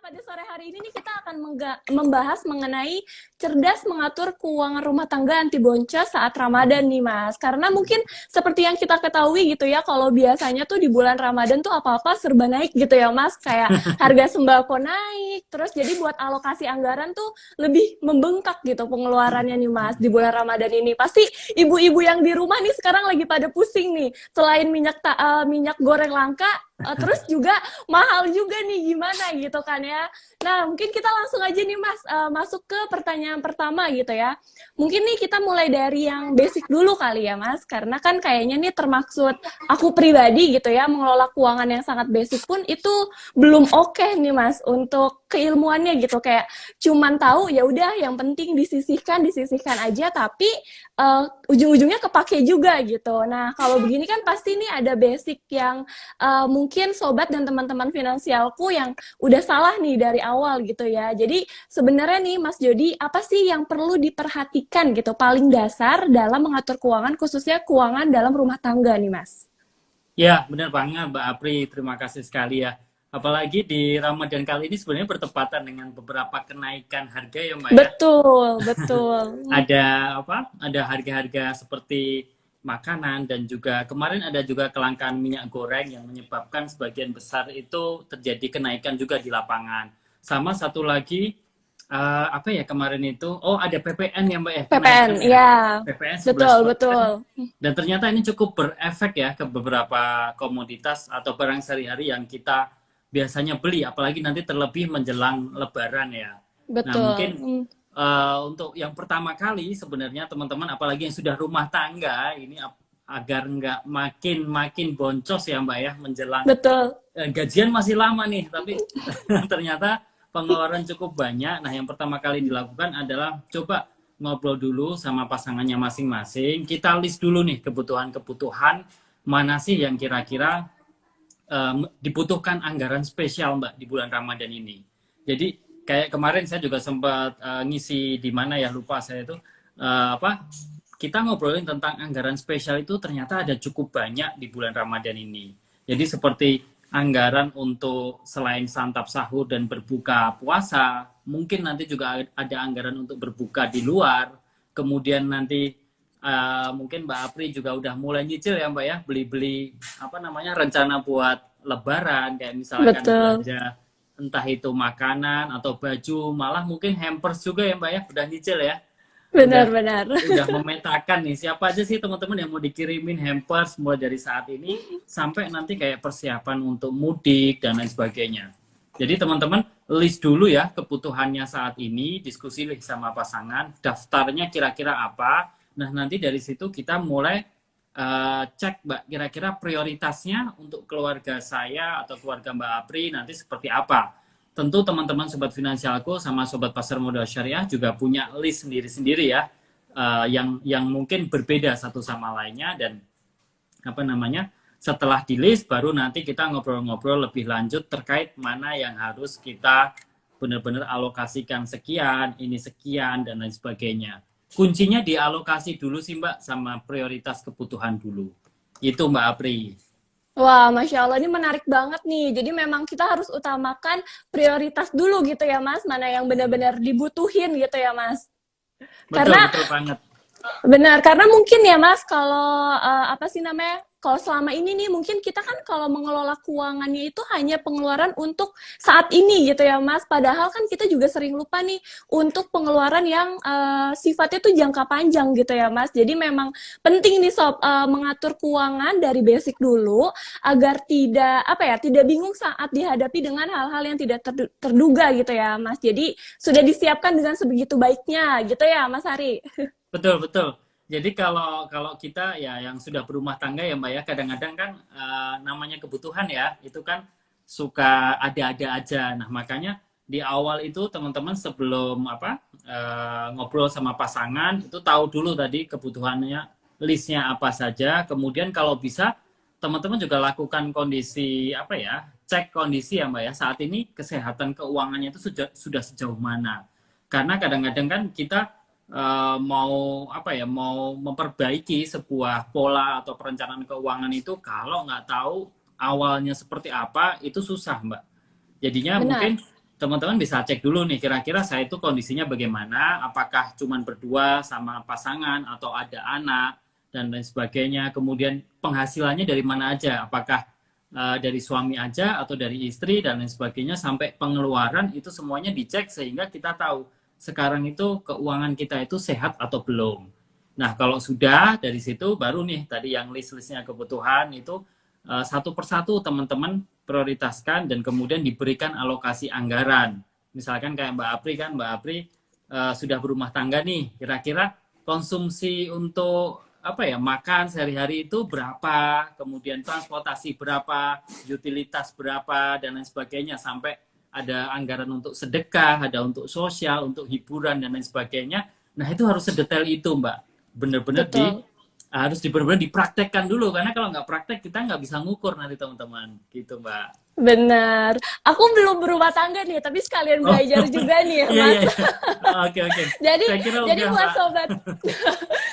pada sore hari ini nih kita akan membahas mengenai cerdas mengatur keuangan rumah tangga anti boncos saat Ramadan nih Mas. Karena mungkin seperti yang kita ketahui gitu ya, kalau biasanya tuh di bulan Ramadan tuh apa-apa serba naik gitu ya Mas. Kayak harga sembako naik, terus jadi buat alokasi anggaran tuh lebih membengkak gitu pengeluarannya nih Mas di bulan Ramadan ini. Pasti ibu-ibu yang di rumah nih sekarang lagi pada pusing nih. Selain minyak goreng langka, terus juga mahal juga nih gimana gitu kan ya. Nah mungkin kita langsung aja nih Mas masuk ke pertanyaan pertama gitu ya. Mungkin nih kita mulai dari yang basic dulu kali ya Mas, karena kan kayaknya nih termaksud aku pribadi gitu ya, mengelola keuangan yang sangat basic pun itu belum oke nih Mas untuk keilmuannya gitu, kayak cuman tahu ya udah yang penting disisihkan aja, tapi ujung-ujungnya kepake juga gitu. Nah kalau begini kan pasti nih ada basic yang mungkin sobat dan teman-teman finansialku yang udah salah nih dari awal gitu ya. Jadi sebenarnya nih Mas Jody, apa sih yang perlu diperhatikan gitu paling dasar dalam mengatur keuangan, khususnya keuangan dalam rumah tangga nih Mas? Ya, benar banget Mbak Apri. Terima kasih sekali ya. Apalagi di Ramadan kali ini sebenarnya bertepatan dengan beberapa kenaikan harga ya Mbak ya. Betul, betul. Ada apa? Ada harga-harga seperti makanan dan juga kemarin ada juga kelangkaan minyak goreng yang menyebabkan sebagian besar itu terjadi kenaikan juga di lapangan. Sama satu lagi apa ya kemarin itu? Oh, ada PPN ya Mbak ya, PPN, kenaikan ya. ya, PPN betul, 11%. betul. Dan ternyata ini cukup berefek ya ke beberapa komoditas atau barang sehari-hari yang kita biasanya beli, apalagi nanti terlebih menjelang Lebaran ya. Nah Betul. mungkin untuk yang pertama kali sebenarnya teman-teman, apalagi yang sudah rumah tangga, ini agar nggak makin boncos ya Mbak ya menjelang Betul. gajian masih lama nih, tapi ternyata pengeluaran cukup banyak. Nah, yang pertama kali dilakukan adalah coba ngobrol dulu sama pasangannya masing-masing. Kita list dulu nih kebutuhan-kebutuhan mana sih yang kira-kira dibutuhkan anggaran spesial Mbak di bulan Ramadan ini. Jadi kayak kemarin saya juga sempat ngisi di mana ya lupa saya itu apa kita ngobrolin tentang anggaran spesial itu ternyata ada cukup banyak di bulan Ramadan ini. Jadi seperti anggaran untuk selain santap sahur dan berbuka puasa, mungkin nanti juga ada anggaran untuk berbuka di luar. Kemudian nanti mungkin Mbak Apri juga udah mulai nyicil ya Mbak ya, beli-beli apa namanya rencana buat Lebaran, kayak misalkan Betul. belanja entah itu makanan atau baju, malah mungkin hampers juga ya Mbak ya, udah nyicil ya. Udah Benar-benar. udah memetakan nih siapa aja sih teman-teman yang mau dikirimin hampers mulai dari saat ini sampai nanti kayak persiapan untuk mudik dan lain sebagainya. Jadi teman-teman list dulu ya kebutuhannya saat ini, diskusi sama pasangan, daftarnya kira-kira apa. Nah nanti dari situ kita mulai cek Mbak kira-kira prioritasnya untuk keluarga saya atau keluarga Mbak Apri nanti seperti apa. Tentu teman-teman sobat finansialku sama sobat pasar modal syariah juga punya list sendiri-sendiri ya, yang mungkin berbeda satu sama lainnya. Dan apa namanya, setelah di list baru nanti kita ngobrol-ngobrol lebih lanjut terkait mana yang harus kita benar-benar alokasikan sekian, ini sekian dan lain sebagainya. Kuncinya dialokasi dulu sih Mbak, sama prioritas kebutuhan dulu. Itu Mbak Apri. Wah, Masya Allah, ini menarik banget nih. Jadi memang kita harus utamakan prioritas dulu gitu ya, Mas. Mana yang benar-benar dibutuhin gitu ya, Mas. Betul, Karena betul banget. benar, karena mungkin ya Mas, kalau apa sih namanya, kalau selama ini nih mungkin kita kan kalau mengelola keuangannya itu hanya pengeluaran untuk saat ini gitu ya Mas. Padahal kan kita juga sering lupa nih untuk pengeluaran yang sifatnya tuh jangka panjang gitu ya Mas. Jadi memang penting nih Sob mengatur keuangan dari basic dulu agar tidak apa ya, tidak bingung saat dihadapi dengan hal-hal yang tidak terduga gitu ya Mas. Jadi sudah disiapkan dengan sebegitu baiknya gitu ya Mas Hari. Betul, betul. Jadi kalau kalau kita ya yang sudah berumah tangga ya Mbak ya, kadang-kadang kan namanya kebutuhan ya, itu kan suka ada-ada aja. Nah, makanya di awal itu teman-teman sebelum apa ngobrol sama pasangan itu tahu dulu tadi kebutuhannya, listnya apa saja. Kemudian kalau bisa teman-teman juga lakukan kondisi apa ya, cek kondisi ya Mbak ya. Saat ini kesehatan keuangannya itu sudah sejauh mana. Karena kadang-kadang kan kita mau apa ya, mau memperbaiki sebuah pola atau perencanaan keuangan itu kalau nggak tahu awalnya seperti apa itu susah Mbak. Jadinya mungkin Benar. teman-teman bisa cek dulu nih, kira-kira saya itu kondisinya bagaimana, apakah cuman berdua sama pasangan atau ada anak dan lain sebagainya. Kemudian penghasilannya dari mana aja, apakah dari suami aja atau dari istri dan lain sebagainya, sampai pengeluaran itu semuanya dicek sehingga kita tahu sekarang itu keuangan kita itu sehat atau belum. Nah, kalau sudah dari situ baru nih tadi yang list-listnya kebutuhan itu satu persatu teman-teman prioritaskan dan kemudian diberikan alokasi anggaran. Misalkan kayak Mbak Apri kan, Mbak Apri sudah berumah tangga nih, kira-kira konsumsi untuk apa ya, makan sehari-hari itu berapa, kemudian transportasi berapa, utilitas berapa dan lain sebagainya, sampai ada anggaran untuk sedekah, ada untuk sosial, untuk hiburan dan lain sebagainya. Nah, itu harus sedetail itu, Mbak. Benar-benar Betul. harus benar-benar dipraktekkan dulu, karena kalau nggak praktek kita nggak bisa ngukur nanti teman-teman, gitu Mbak. Benar. Aku belum berumah tangga nih, tapi sekalian Oh, belajar juga nih ya, iya Mas. iya iya. Oke oke. Jadi Saya kira jadi udah buat Mbak. sobat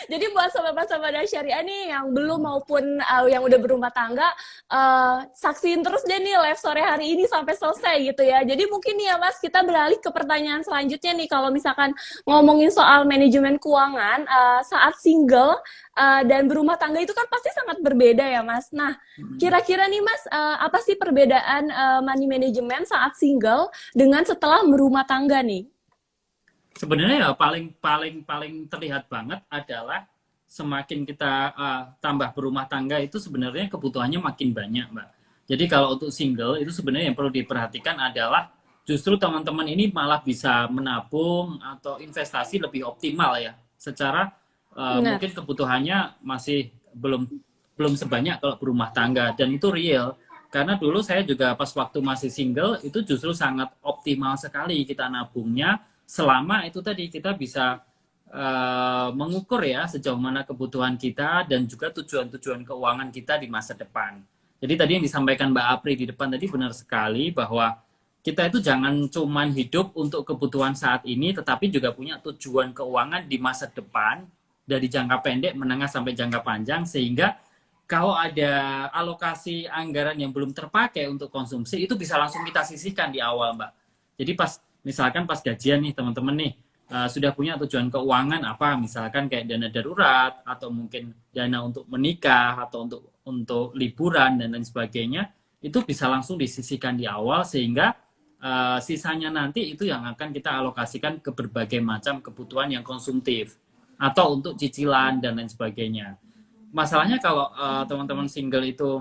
jadi buat sobat-sobat syariah nih yang belum maupun yang udah berumah tangga, saksiin terus deh nih live sore hari ini sampai selesai gitu ya. Jadi mungkin nih ya Mas, kita beralih ke pertanyaan selanjutnya nih, kalau misalkan ngomongin soal manajemen keuangan saat single dan berumah tangga itu kan pasti sangat berbeda ya Mas. Nah, kira-kira nih Mas, apa sih perbedaan money management saat single dengan setelah berumah tangga nih? Sebenarnya ya paling paling paling terlihat banget adalah semakin kita tambah berumah tangga itu sebenarnya kebutuhannya makin banyak, Mbak. Jadi kalau untuk single itu sebenarnya yang perlu diperhatikan adalah justru teman-teman ini malah bisa menabung atau investasi lebih optimal ya. Secara Benar. mungkin kebutuhannya masih belum belum sebanyak kalau berumah tangga, dan itu real. Karena dulu saya juga pas waktu masih single itu justru sangat optimal sekali kita nabungnya, selama itu tadi kita bisa mengukur ya sejauh mana kebutuhan kita dan juga tujuan-tujuan keuangan kita di masa depan. Jadi tadi yang disampaikan Mbak Apri di depan tadi benar sekali, bahwa kita itu jangan cuman hidup untuk kebutuhan saat ini, tetapi juga punya tujuan keuangan di masa depan, dari jangka pendek, menengah, sampai jangka panjang, sehingga kalau ada alokasi anggaran yang belum terpakai untuk konsumsi, itu bisa langsung kita sisihkan di awal, Mbak. Jadi misalkan pas gajian nih teman-teman nih, sudah punya tujuan keuangan apa, misalkan kayak dana darurat, atau mungkin dana untuk menikah, atau untuk liburan, dan lain sebagainya, itu bisa langsung disisihkan di awal, sehingga sisanya nanti itu yang akan kita alokasikan ke berbagai macam kebutuhan yang konsumtif, atau untuk cicilan, dan lain sebagainya. Masalahnya kalau teman-teman single itu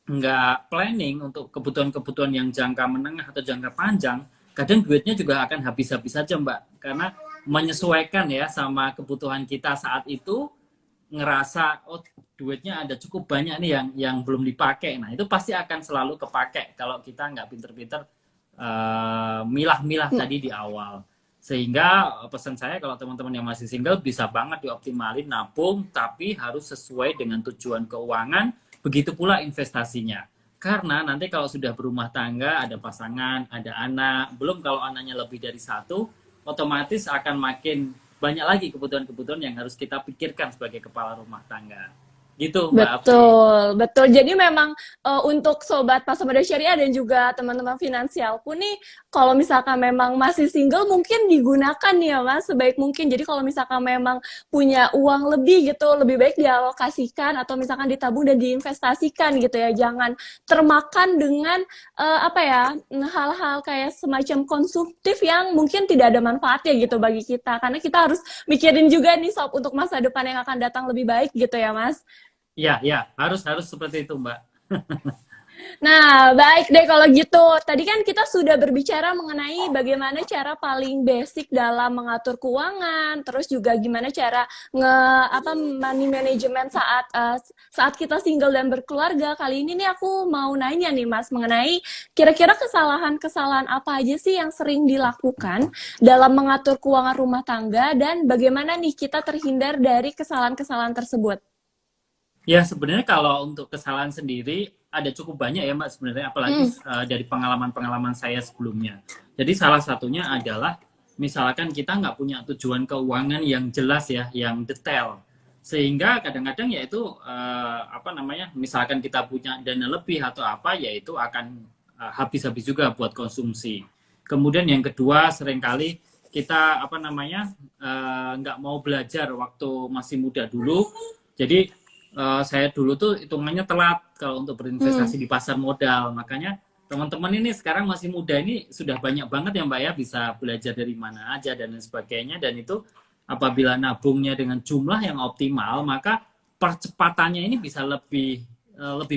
nggak planning untuk kebutuhan-kebutuhan yang jangka menengah atau jangka panjang, kadang duitnya juga akan habis-habis saja, Mbak. Karena menyesuaikan ya sama kebutuhan kita saat itu, ngerasa oh duitnya ada cukup banyak nih yang belum dipakai. Nah, itu pasti akan selalu kepake kalau kita nggak pinter-pinter milah-milah tadi di awal. Sehingga pesan saya kalau teman-teman yang masih single bisa banget dioptimalin nabung, tapi harus sesuai dengan tujuan keuangan, begitu pula investasinya. Karena nanti kalau sudah berumah tangga, ada pasangan, ada anak, belum kalau anaknya lebih dari satu, otomatis akan makin banyak lagi kebutuhan-kebutuhan yang harus kita pikirkan sebagai kepala rumah tangga. Gitu, Mbak Apri. Betul, betul. Jadi memang untuk sobat Pasar Syariah dan juga teman-teman finansialku nih, kalau misalkan memang masih single mungkin digunakan nih ya Mas, sebaik mungkin. Jadi kalau misalkan memang punya uang lebih gitu, lebih baik dialokasikan atau misalkan ditabung dan diinvestasikan gitu ya. Jangan termakan dengan apa ya, hal-hal kayak semacam konsumtif yang mungkin tidak ada manfaatnya gitu bagi kita. Karena kita harus mikirin juga nih sob untuk masa depan yang akan datang lebih baik gitu ya Mas. Ya, ya, harus seperti itu, Mbak. Nah, baik deh kalau gitu. Tadi kan kita sudah berbicara mengenai bagaimana cara paling basic dalam mengatur keuangan, terus juga gimana cara money management saat kita single dan berkeluarga. Kali ini nih aku mau nanya nih Mas mengenai kira-kira kesalahan-kesalahan apa aja sih yang sering dilakukan dalam mengatur keuangan rumah tangga dan bagaimana nih kita terhindar dari kesalahan-kesalahan tersebut. Ya, sebenarnya kalau untuk kesalahan sendiri ada cukup banyak ya Mbak sebenarnya, apalagi dari pengalaman-pengalaman saya sebelumnya. Jadi salah satunya adalah misalkan kita nggak punya tujuan keuangan yang jelas ya, yang detail. Sehingga kadang-kadang ya itu apa namanya, misalkan kita punya dana lebih atau apa, ya itu akan habis-habis juga buat konsumsi. Kemudian yang kedua, seringkali kita apa namanya nggak mau belajar waktu masih muda dulu. Jadi saya dulu tuh hitungannya telat kalau untuk berinvestasi di pasar modal. Makanya teman-teman ini sekarang masih muda ini sudah banyak banget ya Mbak ya, bisa belajar dari mana aja dan lain sebagainya. Dan itu apabila nabungnya dengan jumlah yang optimal, maka percepatannya ini bisa lebih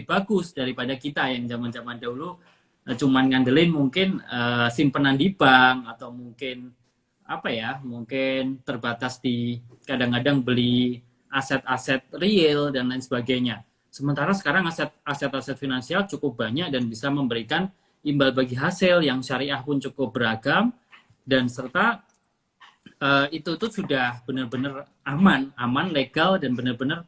bagus daripada kita yang zaman-zaman dahulu cuman ngandelin mungkin simpenan di bank, atau mungkin apa ya, mungkin terbatas di kadang-kadang beli aset-aset real dan lain sebagainya. Sementara sekarang aset-aset finansial cukup banyak dan bisa memberikan imbal bagi hasil yang syariah pun cukup beragam, dan serta itu tuh sudah benar-benar aman, legal, dan benar-benar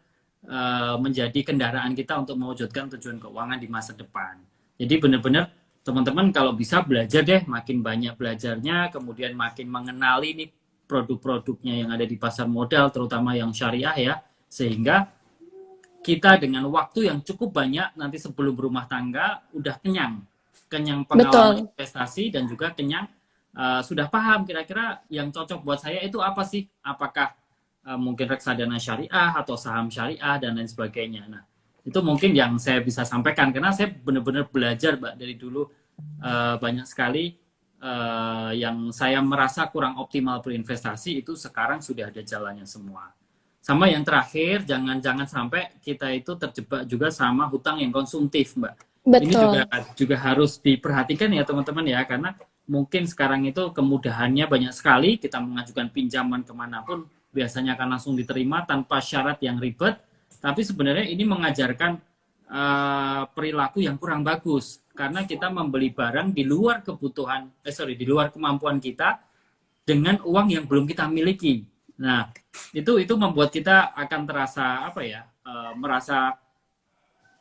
menjadi kendaraan kita untuk mewujudkan tujuan keuangan di masa depan. Jadi benar-benar teman-teman kalau bisa belajar deh, makin banyak belajarnya, kemudian makin mengenali nih produk-produknya yang ada di pasar modal, terutama yang syariah ya, sehingga kita dengan waktu yang cukup banyak nanti sebelum berumah tangga udah kenyang pengalaman Betul. investasi, dan juga kenyang sudah paham kira-kira yang cocok buat saya itu apa sih, apakah mungkin reksadana syariah atau saham syariah dan lain sebagainya. Nah, itu mungkin yang saya bisa sampaikan karena saya benar-benar belajar Mbak dari dulu banyak sekali yang saya merasa kurang optimal berinvestasi itu sekarang sudah ada jalannya semua. Sama yang terakhir, jangan sampai kita itu terjebak juga sama hutang yang konsumtif, Mbak. Ini juga Betul. juga harus diperhatikan ya teman-teman ya, karena mungkin sekarang itu kemudahannya banyak sekali, kita mengajukan pinjaman kemanapun biasanya akan langsung diterima tanpa syarat yang ribet, tapi sebenarnya ini mengajarkan perilaku yang kurang bagus karena kita membeli barang di luar kebutuhan, di luar kemampuan kita dengan uang yang belum kita miliki. Nah, itu membuat kita akan terasa apa ya, merasa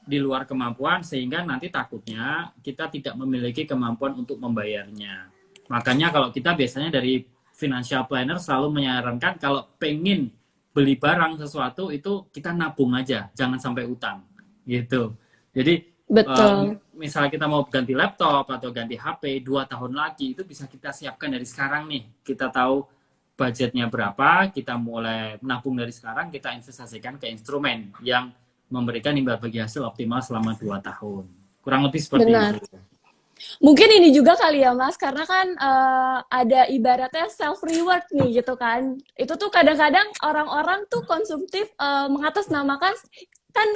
di luar kemampuan, sehingga nanti takutnya kita tidak memiliki kemampuan untuk membayarnya. Makanya kalau kita biasanya dari financial planner selalu menyarankan kalau pengen beli barang sesuatu itu kita nabung aja, jangan sampai utang gitu. Jadi Betul. misalnya kita mau ganti laptop atau ganti HP 2 tahun lagi, itu bisa kita siapkan dari sekarang nih. Kita tahu budgetnya berapa, kita mulai nabung dari sekarang, kita investasikan ke instrumen yang memberikan imbal bagi hasil optimal selama 2 tahun. Kurang lebih seperti itu. Benar. Mungkin ini juga kali ya Mas, karena kan ada ibaratnya self reward nih gitu kan. Itu tuh kadang-kadang orang-orang tuh konsumtif mengatasnamakan kan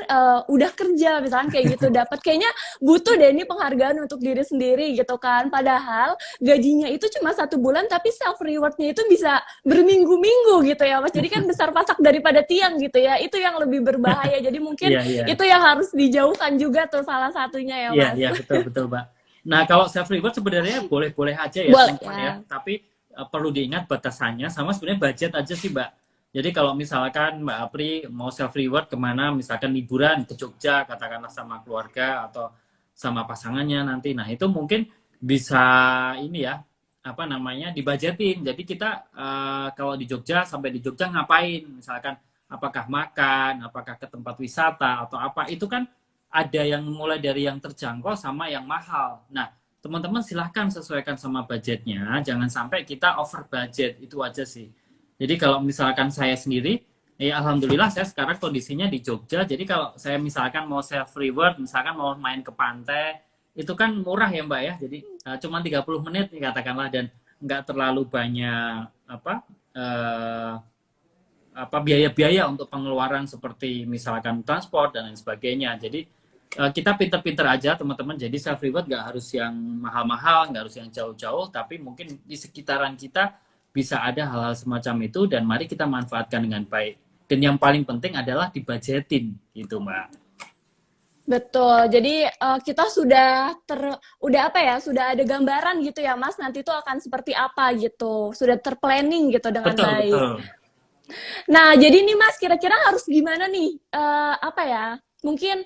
udah kerja misalkan kayak gitu dapat kayaknya butuh deh ini penghargaan untuk diri sendiri gitu kan. Padahal gajinya itu cuma 1 bulan tapi self rewardnya itu bisa berminggu-minggu gitu ya Mas. Jadi kan besar pasak daripada tiang gitu ya. Itu yang lebih berbahaya. Jadi mungkin Iya, iya. itu yang harus dijauhkan juga tuh salah satunya ya Iya, Mas. iya, betul Mbak. Nah, kalau self reward sebenarnya boleh-boleh aja ya Boleh teman-teman ya, ya. tapi perlu diingat batasannya sama sebenarnya budget aja sih Mbak. Jadi kalau misalkan Mbak Apri mau self reward kemana, misalkan liburan ke Jogja, katakanlah sama keluarga atau sama pasangannya nanti, nah itu mungkin bisa ini ya, apa namanya, dibajetin. Jadi kita kalau di Jogja, sampai di Jogja ngapain, misalkan apakah makan, apakah ke tempat wisata atau apa, itu kan ada yang mulai dari yang terjangkau sama yang mahal. Nah, teman-teman silahkan sesuaikan sama budgetnya, jangan sampai kita over budget, itu aja sih. Jadi kalau misalkan saya sendiri, ya alhamdulillah saya sekarang kondisinya di Jogja, jadi kalau saya misalkan mau self reward, misalkan mau main ke pantai, itu kan murah ya Mbak ya, jadi cuma 30 menit katakanlah, dan nggak terlalu banyak eh, apa biaya-biaya untuk pengeluaran seperti misalkan transport dan lain sebagainya. Jadi kita pinter-pinter aja teman-teman. Jadi self reward nggak harus yang mahal-mahal, nggak harus yang jauh-jauh, tapi mungkin di sekitaran kita bisa ada hal-hal semacam itu, dan mari kita manfaatkan dengan baik. Dan yang paling penting adalah dibudgetin gitu Mbak. Betul. Jadi kita udah apa ya? Sudah ada gambaran gitu ya, Mas. Nanti itu akan seperti apa gitu. Sudah terplanning gitu dengan Betul, baik. betul. Nah, jadi nih Mas, kira-kira harus gimana nih? Apa ya? Mungkin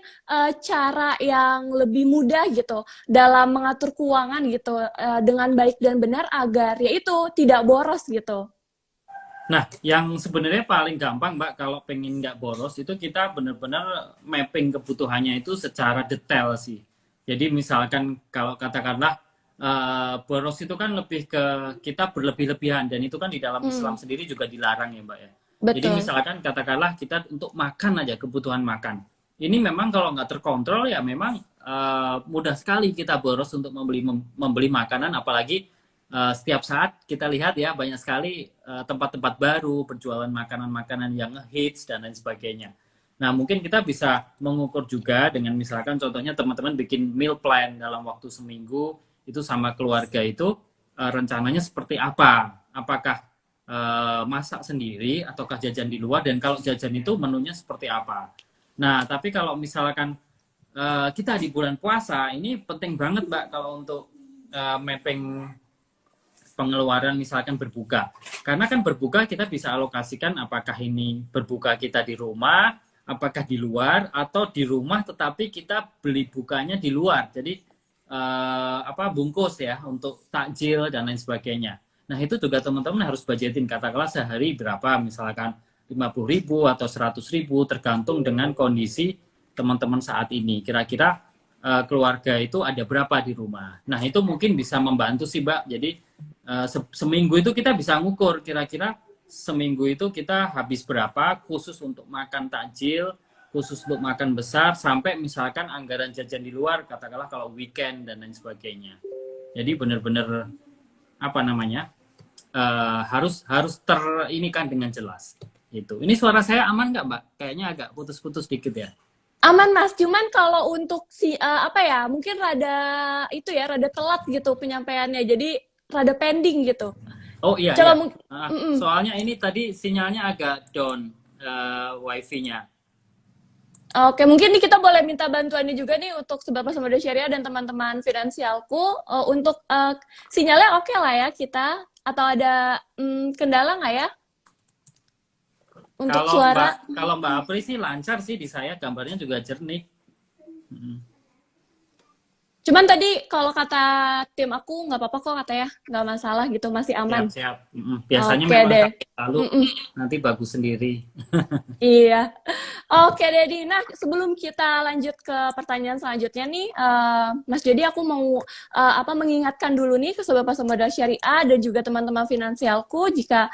cara yang lebih mudah gitu dalam mengatur keuangan gitu dengan baik dan benar agar yaitu tidak boros gitu. Nah, yang sebenarnya paling gampang, Mbak, kalau pengen nggak boros, itu kita benar-benar mapping kebutuhannya itu secara detail sih. Jadi misalkan kalau katakanlah boros itu kan lebih ke kita berlebih-lebihan, dan itu kan di dalam Islam sendiri juga dilarang ya Mbak ya. Jadi Betul. misalkan katakanlah kita untuk makan aja, kebutuhan makan. Ini memang kalau nggak terkontrol ya memang mudah sekali kita boros untuk membeli makanan, apalagi setiap saat kita lihat ya banyak sekali tempat-tempat baru berjualan makanan-makanan yang hits dan lain sebagainya. Nah, mungkin kita bisa mengukur juga dengan misalkan contohnya teman-teman bikin meal plan dalam waktu seminggu itu sama keluarga itu rencananya seperti apa? Apakah masak sendiri ataukah jajan di luar, dan kalau jajan itu menunya seperti apa? Nah, tapi kalau misalkan kita di bulan puasa ini penting banget Mbak kalau untuk mapping pengeluaran misalkan berbuka. Karena kan berbuka kita bisa alokasikan apakah ini berbuka kita di rumah, apakah di luar, atau di rumah tetapi kita beli bukanya di luar. Jadi bungkus ya untuk takjil dan lain sebagainya. Nah, itu juga teman-teman harus budgetin katakanlah sehari berapa, misalkan 50.000 atau 100.000 tergantung dengan kondisi teman-teman saat ini. Kira-kira keluarga itu ada berapa di rumah. Nah, itu mungkin bisa membantu sih, Mbak. Jadi seminggu itu kita bisa ngukur kira-kira seminggu itu kita habis berapa khusus untuk makan takjil, khusus untuk makan besar, sampai misalkan anggaran jajan di luar, katakanlah kalau weekend dan lain sebagainya. Jadi benar-benar apa namanya harus terinikan dengan jelas. Itu. Ini suara saya aman nggak Mbak? Kayaknya agak putus-putus dikit ya. Aman Mas, cuman kalau untuk mungkin rada telat gitu penyampaiannya, jadi rada pending gitu. Oh iya Coba iya. mungkin, Soalnya ini tadi sinyalnya agak down wifi-nya. oke, mungkin nih kita boleh minta bantuannya juga nih untuk Sobat Pesepeda Syariah dan teman-teman finansialku untuk sinyalnya oke lah ya kita, atau ada kendala nggak ya untuk suara? Kalau Mbak Apri sih lancar sih di saya, gambarnya juga jernih. Cuman tadi kalau kata tim aku nggak apa-apa kok katanya, nggak masalah gitu, masih aman. Siap-siap. Biasanya Oke memang deh. lalu nanti bagus sendiri. Iya. Oke, Dedi. Nah, sebelum kita lanjut ke pertanyaan selanjutnya nih, Mas Dedi, aku mau mengingatkan dulu nih ke Sobat Pesepeda Syariah dan juga teman-teman finansialku, jika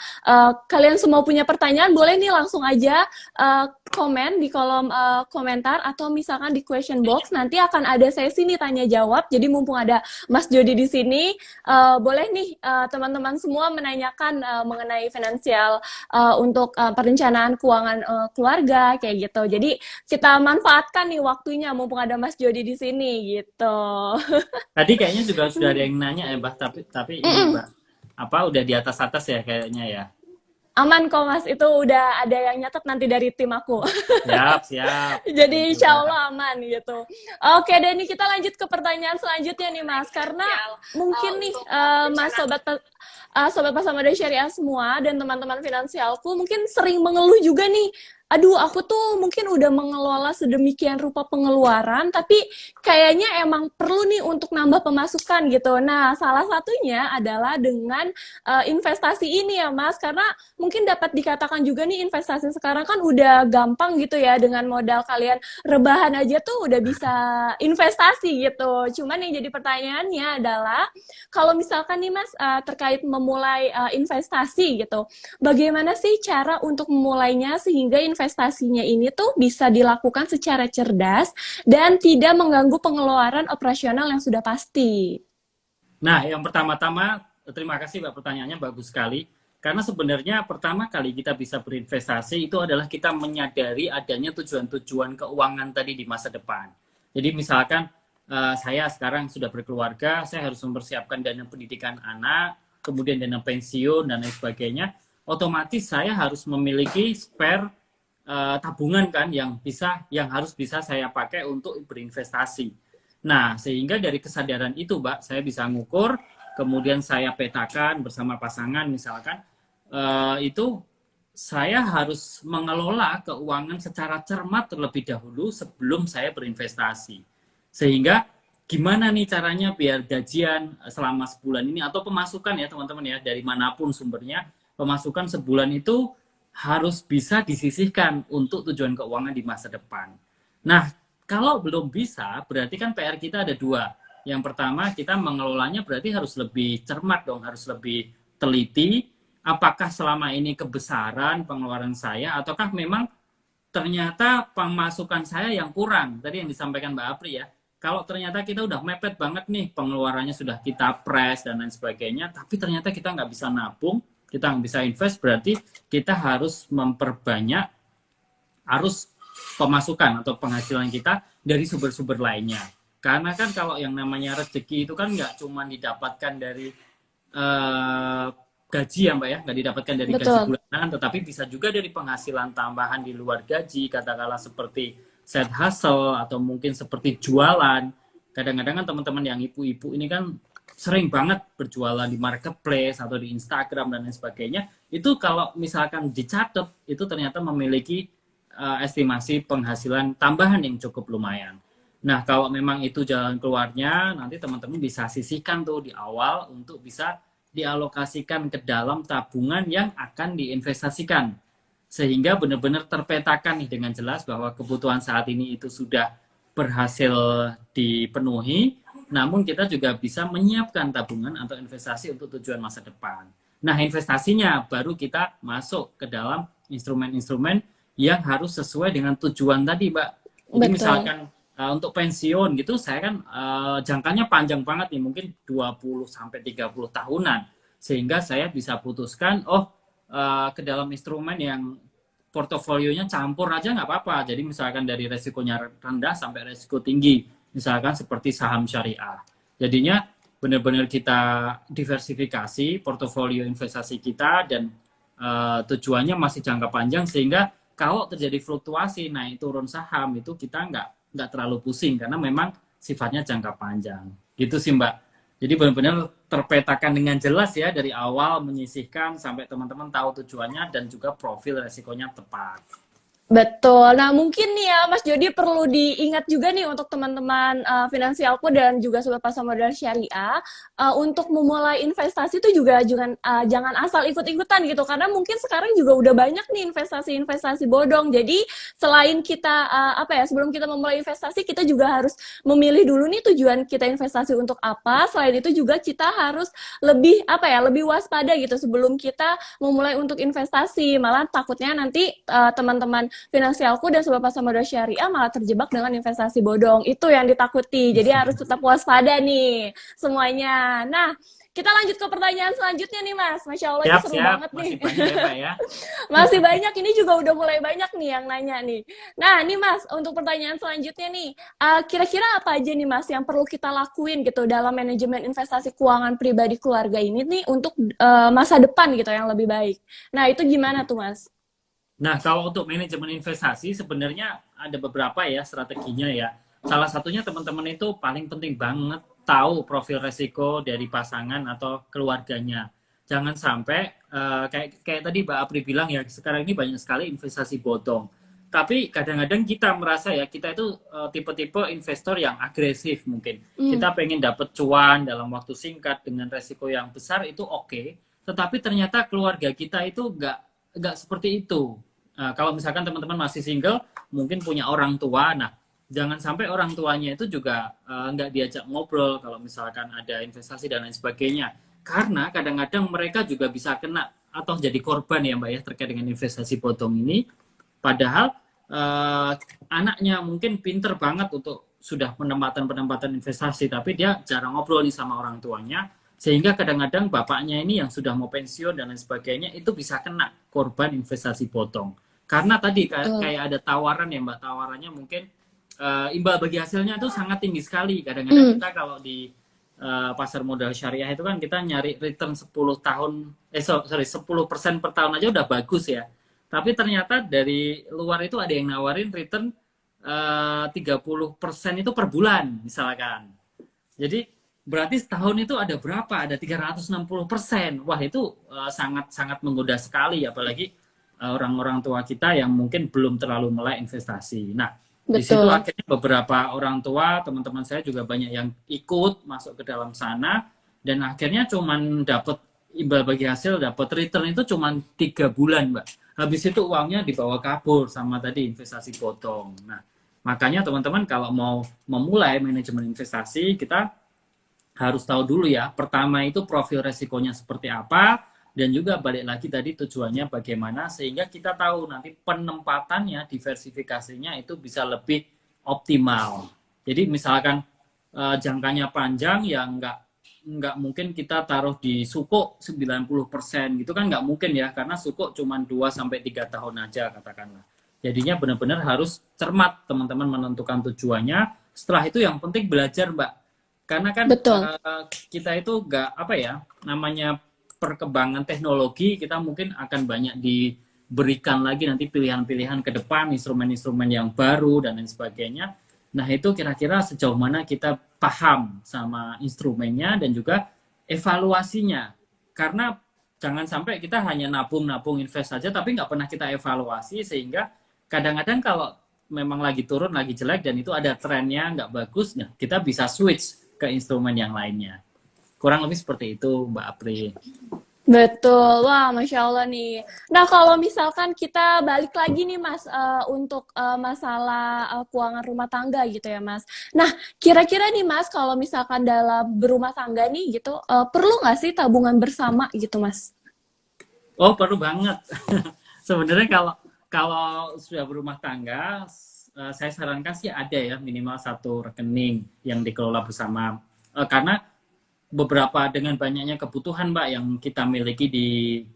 kalian semua punya pertanyaan, boleh nih langsung aja komen di kolom komentar atau misalkan di question box. Nanti akan ada sesi nih tanya jawab. Jadi mumpung ada Mas Jody di sini, boleh nih teman-teman semua menanyakan mengenai finansial untuk perencanaan keuangan keluarga kayak gitu. Jadi kita manfaatkan nih waktunya mumpung ada Mas Jody di sini gitu. Tadi kayaknya juga sudah ada yang nanya ya, Mbak. Tapi ini Mbak, udah di atas-atas ya kayaknya ya. Aman kok Mas, itu udah ada yang nyatet nanti dari tim aku. Siap, siap. Jadi Thank you, insya Mbak. Allah aman gitu. Oke, dan ini kita lanjut ke pertanyaan selanjutnya nih Mas, karena mungkin nih Mas Sobat Pesepeda Syariah semua dan teman-teman finansialku mungkin sering mengeluh juga nih. Aduh, aku tuh mungkin udah mengelola sedemikian rupa pengeluaran, tapi kayaknya emang perlu nih untuk nambah pemasukan gitu. Nah, salah satunya adalah dengan investasi ini ya Mas, karena mungkin dapat dikatakan juga nih investasi sekarang kan udah gampang gitu ya, dengan modal kalian rebahan aja tuh udah bisa investasi gitu. Cuman yang jadi pertanyaannya adalah kalau misalkan nih Mas terkait memulai investasi gitu, bagaimana sih cara untuk memulainya sehingga investasinya ini tuh bisa dilakukan secara cerdas dan tidak mengganggu pengeluaran operasional yang sudah pasti? Nah, yang pertama-tama, terima kasih Mbak, pertanyaannya bagus sekali. Karena sebenarnya pertama kali kita bisa berinvestasi itu adalah kita menyadari adanya tujuan-tujuan keuangan tadi di masa depan. Jadi misalkan saya sekarang sudah berkeluarga, saya harus mempersiapkan dana pendidikan anak, kemudian dana pensiun dan lain sebagainya. Otomatis saya harus memiliki spare tabungan kan yang harus bisa saya pakai untuk berinvestasi. Nah, sehingga dari kesadaran itu, Mbak, saya bisa ngukur, kemudian saya petakan bersama pasangan misalkan itu saya harus mengelola keuangan secara cermat terlebih dahulu sebelum saya berinvestasi. Sehingga gimana nih caranya biar gajian selama sebulan ini atau pemasukan ya teman-teman ya dari manapun sumbernya, pemasukan sebulan itu harus bisa disisihkan untuk tujuan keuangan di masa depan. Nah, kalau belum bisa, berarti kan PR kita ada dua. Yang pertama, kita mengelolanya berarti harus lebih cermat dong, harus lebih teliti. Apakah selama ini kebesaran pengeluaran saya, ataukah memang ternyata pemasukan saya yang kurang? Tadi yang disampaikan Mbak Apri ya. Kalau ternyata kita udah mepet banget nih, pengeluarannya sudah kita press dan lain sebagainya, tapi ternyata kita nggak bisa nabung, kita nggak bisa invest, berarti kita harus memperbanyak arus pemasukan atau penghasilan kita dari sumber-sumber lainnya. Karena kan kalau yang namanya rezeki itu kan nggak cuma didapatkan dari gaji ya Mbak ya, nggak didapatkan dari gaji Betul. bulanan, tetapi bisa juga dari penghasilan tambahan di luar gaji, katakanlah seperti side hustle atau mungkin seperti jualan. Kadang-kadang kan teman-teman yang ibu-ibu ini kan sering banget berjualan di marketplace atau di Instagram dan lain sebagainya. Itu kalau misalkan dicatat, itu ternyata memiliki estimasi penghasilan tambahan yang cukup lumayan. Nah, kalau memang itu jalan keluarnya, nanti teman-teman bisa sisihkan tuh di awal untuk bisa dialokasikan ke dalam tabungan yang akan diinvestasikan. Sehingga benar-benar terpetakan nih dengan jelas bahwa kebutuhan saat ini itu sudah berhasil dipenuhi, namun kita juga bisa menyiapkan tabungan atau investasi untuk tujuan masa depan. Nah, investasinya baru kita masuk ke dalam instrumen-instrumen yang harus sesuai dengan tujuan tadi, Mbak. Jadi Betul. misalkan untuk pensiun gitu, saya kan jangkanya panjang banget nih, mungkin 20 sampai 30 tahunan. Sehingga saya bisa putuskan, ke dalam instrumen yang portofolionya campur aja nggak apa-apa. Jadi misalkan dari resikonya rendah sampai resiko tinggi. Misalkan seperti saham syariah. Jadinya benar-benar kita diversifikasi portofolio investasi kita dan tujuannya masih jangka panjang sehingga kalau terjadi fluktuasi naik turun saham itu kita nggak terlalu pusing karena memang sifatnya jangka panjang. Gitu sih Mbak. Jadi benar-benar terpetakan dengan jelas ya dari awal menyisihkan sampai teman-teman tahu tujuannya dan juga profil resikonya tepat. Betul. Nah, mungkin nih ya, Mas Jody perlu diingat juga nih untuk teman-teman finansialku dan juga Sobat Pasar Modal Syariah, untuk memulai investasi itu juga jangan asal ikut-ikutan gitu, karena mungkin sekarang juga udah banyak nih investasi-investasi bodong. Jadi selain kita sebelum kita memulai investasi, kita juga harus memilih dulu nih tujuan kita investasi untuk apa. Selain itu juga kita harus lebih waspada gitu sebelum kita memulai untuk investasi. Malah takutnya nanti teman-teman finansialku dan Sobat Pasar Modal Syariah malah terjebak dengan investasi bodong. Itu yang ditakuti. Jadi harus tetap waspada nih semuanya. Nah, kita lanjut ke pertanyaan selanjutnya nih Mas. Masya Allah ini seru Siap-siap, banget nih. masih banyak ya Mbak ya. Masih banyak, ini juga udah mulai banyak nih yang nanya nih. Nah, nih Mas, untuk pertanyaan selanjutnya nih, kira-kira apa aja nih Mas yang perlu kita lakuin gitu dalam manajemen investasi keuangan pribadi keluarga ini nih untuk masa depan gitu yang lebih baik. Nah, itu gimana tuh Mas? Nah, kalau untuk manajemen investasi sebenarnya ada beberapa ya strateginya ya. Salah satunya teman-teman itu paling penting banget tahu profil resiko dari pasangan atau keluarganya. Jangan sampai kayak tadi Mbak Apri bilang ya, sekarang ini banyak sekali investasi bodong. Tapi kadang-kadang kita merasa ya, kita itu tipe-tipe investor yang agresif mungkin. Hmm, Kita pengen dapat cuan dalam waktu singkat dengan resiko yang besar itu oke. Tetapi ternyata keluarga kita itu nggak seperti itu. Kalau misalkan teman-teman masih single, mungkin punya orang tua, nah jangan sampai orang tuanya itu juga nggak diajak ngobrol kalau misalkan ada investasi dan lain sebagainya. Karena kadang-kadang mereka juga bisa kena atau jadi korban ya Mbak ya terkait dengan investasi bodong ini. Padahal anaknya mungkin pinter banget untuk sudah penempatan investasi, tapi dia jarang ngobrol nih sama orang tuanya, sehingga kadang-kadang bapaknya ini yang sudah mau pensiun dan lain sebagainya itu bisa kena korban investasi bodong. Karena tadi betul. kayak ada tawaran ya Mbak, tawarannya mungkin imbal bagi hasilnya itu sangat tinggi sekali. Kadang-kadang Hmm, kita kalau di pasar modal syariah itu kan kita nyari return 10 tahun, 10% per tahun aja udah bagus ya. Tapi ternyata dari luar itu ada yang nawarin return 30% itu per bulan misalkan. Jadi berarti setahun itu ada berapa? Ada 360%. Wah, itu sangat sangat menggoda sekali apalagi orang-orang tua kita yang mungkin belum terlalu melek investasi. Nah, di situ betul. akhirnya beberapa orang tua, teman-teman saya juga banyak yang ikut masuk ke dalam sana dan akhirnya cuman dapat imbal bagi hasil, dapat return itu cuman 3 bulan, Mbak. Habis itu uangnya dibawa kabur sama tadi investasi potong. Nah, makanya teman-teman kalau mau memulai manajemen investasi, kita harus tahu dulu ya. Pertama itu profil resikonya seperti apa, dan juga balik lagi tadi tujuannya bagaimana, sehingga kita tahu nanti penempatannya, diversifikasinya itu bisa lebih optimal. Jadi misalkan jangkanya panjang, ya nggak mungkin kita taruh di suko 90% gitu kan, nggak mungkin ya, karena suko cuma 2 sampai 3 tahun aja katakanlah. Jadinya benar-benar harus cermat teman-teman menentukan tujuannya. Setelah itu yang penting belajar, Mbak. Karena kan Betul. kita itu nggak apa ya, namanya perkembangan teknologi, kita mungkin akan banyak diberikan lagi nanti pilihan-pilihan ke depan, instrumen-instrumen yang baru dan lain sebagainya. Nah, itu kira-kira sejauh mana kita paham sama instrumennya dan juga evaluasinya. Karena jangan sampai kita hanya nabung-nabung invest saja tapi nggak pernah kita evaluasi, sehingga kadang-kadang kalau memang lagi turun, lagi jelek dan itu ada trennya nggak bagus, nah kita bisa switch ke instrumen yang lainnya. Kurang lebih seperti itu, Mbak Apri. Betul, wah Masya Allah nih. Nah kalau misalkan kita balik lagi nih Mas, untuk masalah keuangan rumah tangga gitu ya Mas. Nah kira-kira nih Mas, kalau misalkan dalam berumah tangga nih gitu, perlu nggak sih tabungan bersama gitu Mas? Oh, perlu banget. Sebenarnya kalau kalau sudah berumah tangga, saya sarankan sih ada ya minimal satu rekening yang dikelola bersama. Karena beberapa dengan banyaknya kebutuhan, Mbak, yang kita miliki di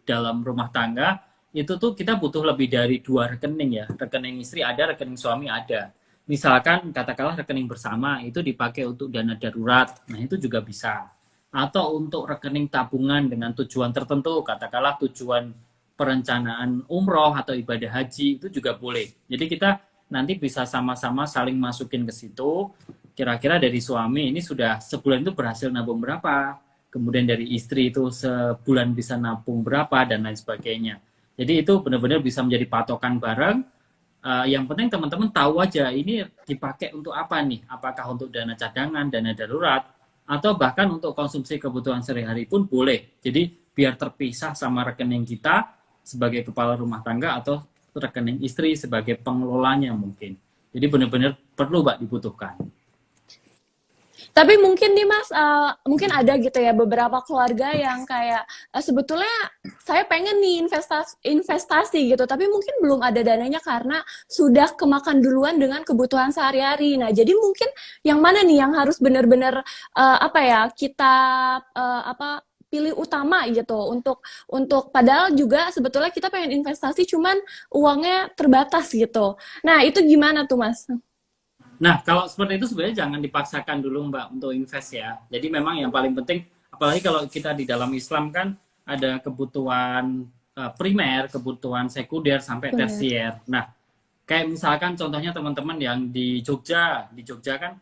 dalam rumah tangga, itu tuh kita butuh lebih dari 2 rekening ya. Rekening istri ada, rekening suami ada. Misalkan katakanlah rekening bersama itu dipakai untuk dana darurat, nah itu juga bisa. Atau untuk rekening tabungan dengan tujuan tertentu, katakanlah tujuan perencanaan umroh atau ibadah haji, itu juga boleh. Jadi kita nanti bisa sama-sama saling masukin ke situ. Kira-kira dari suami ini sudah sebulan itu berhasil nabung berapa, kemudian dari istri itu sebulan bisa nabung berapa, dan lain sebagainya. Jadi itu benar-benar bisa menjadi patokan bareng. Yang penting teman-teman tahu aja ini dipakai untuk apa nih, apakah untuk dana cadangan, dana darurat, atau bahkan untuk konsumsi kebutuhan sehari-hari pun boleh. Jadi biar terpisah sama rekening kita sebagai kepala rumah tangga atau rekening istri sebagai pengelolanya mungkin. Jadi benar-benar perlu, Mbak, dibutuhkan. Tapi mungkin nih Mas, mungkin ada gitu ya beberapa keluarga yang kayak sebetulnya saya pengen nih investasi gitu, tapi mungkin belum ada dananya karena sudah kemakan duluan dengan kebutuhan sehari-hari. Nah, jadi mungkin yang mana nih yang harus benar-benar apa ya kita apa pilih utama gitu untuk padahal juga sebetulnya kita pengen investasi cuman uangnya terbatas gitu. Nah, itu gimana tuh Mas? Nah, kalau seperti itu sebenarnya jangan dipaksakan dulu, Mbak, untuk invest ya. Jadi memang yang paling penting, apalagi kalau kita di dalam Islam kan ada kebutuhan primer, kebutuhan sekunder sampai Benar. tersier. Nah, kayak misalkan contohnya teman-teman yang di Jogja kan